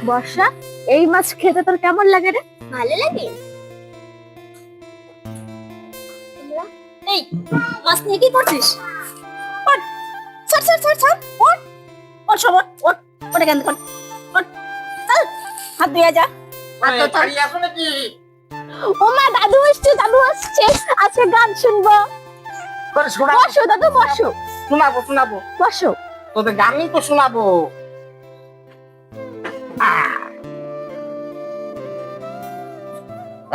বর্ষা, এই মাছ খেতে তোর কেমন লাগে রে? ভালো লাগে। এই মাছ নিয়ে কি করছিস? ওঠ, ছাড় ছাড় ছাড় ছাড়, ওঠ ওঠ সব ওঠ ওঠ ওঠ এখান থেকে, ওঠ চল, হাত ধুয়ে যা। ও মা, দাদু আসছে, আজকে গান শুনবো। বসো দাদু, বসো। শোনাবো বসো। তোদের গানই তো শোনাবো।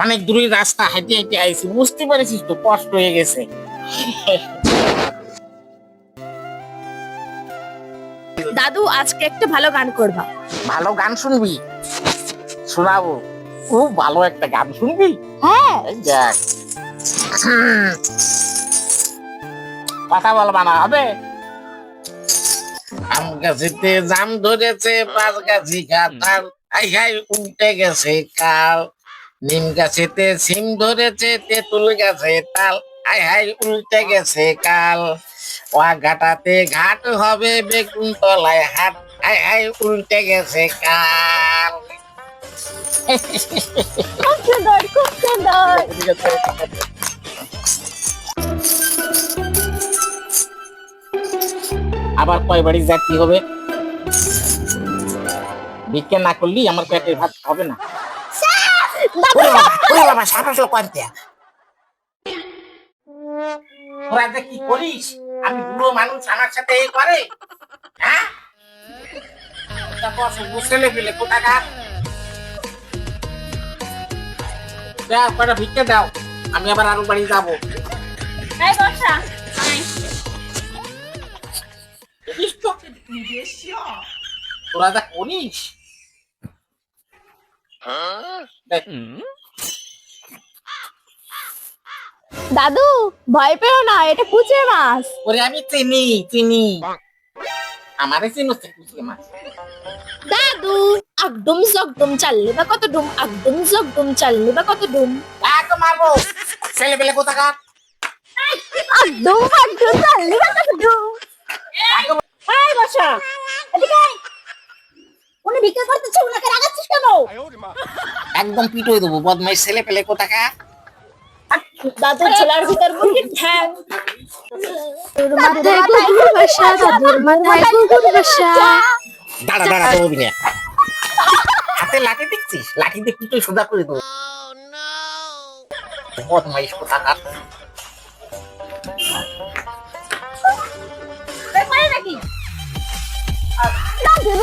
অনেক দূরের রাস্তা হেঁটে হেঁটে আইছি, বুঝতে পারছিস তো, কষ্ট হয়ে গেছে। দাদু, আজকে একটা ভালো গান করবা। ভালো গান শুনবি? শোনাবো। খুব ভালো একটা গান শুনবি? হ্যাঁ। এই দেখ, কথা বলবা না, হবে? আম গাছেতে জাম ধরেছে, পাঁচ গাছি কাঁঠাল, আই হাই উল্টে গেছে কাল। নিম গাছেতে সিম ধরেছে, তেঁতুল গাছে তাল, আই হাই উল্টে গেছে কাল। ঘাটাতে ঘাট হবে, বেগুন তলায় হাট, আই হাই উল্টে গেছে কাল। খুব সুন্দর, খুব সুন্দর। আবার কয় বাড়ি যাত্রী হবে? ভিক্ষা না করলি আমার পেটের ভাত হবে না। তোরা যে কি করিস? আমি বুড়ো মানুষ, আমার সাথে এই করে? হ্যাঁ, ছেলে পেলে কোথাকার? কয়টা ভিক্ষা দাও, আমি আবার আরো বাড়ি যাবো। এই বর্ষা, তোরা যা করিস। দেখ, দাদু, ভয় পেও না, এটা কুচে মাছ। ওরে আমি চিনি আমারে চিনো কুচকে মাছ। দাদু, আকদম জগদম চাললে বা কত ডুম, আকদম জগদম চাললে বা কত ডুম। একদম মারবো, ছেলে পেলে কোথাকার? আকদম আকদম চাললে বা কত ডুম। এই বর্ষা, এদিকে আয়। উনি ভিক্ষা করতেছে, উনাকে রাগাচ্ছিস কেন? একদম পিটোই দেবো, বদমাইশ ছেলে পেলে কোথাকার। দাদুর ছেলার ভিতর মুরগির ঠ্যাং। মাথায় গুগুর বাসা, দাদুর মাথায় গুগুর বাসা। দাঁড়া তো অভিনয়। হাতে লাঠি দেখছিস? লাঠি দিয়ে পিটোই সোজা করে দেবো। বদমাইশ কোথাকার। পারে নাকি? দাদুর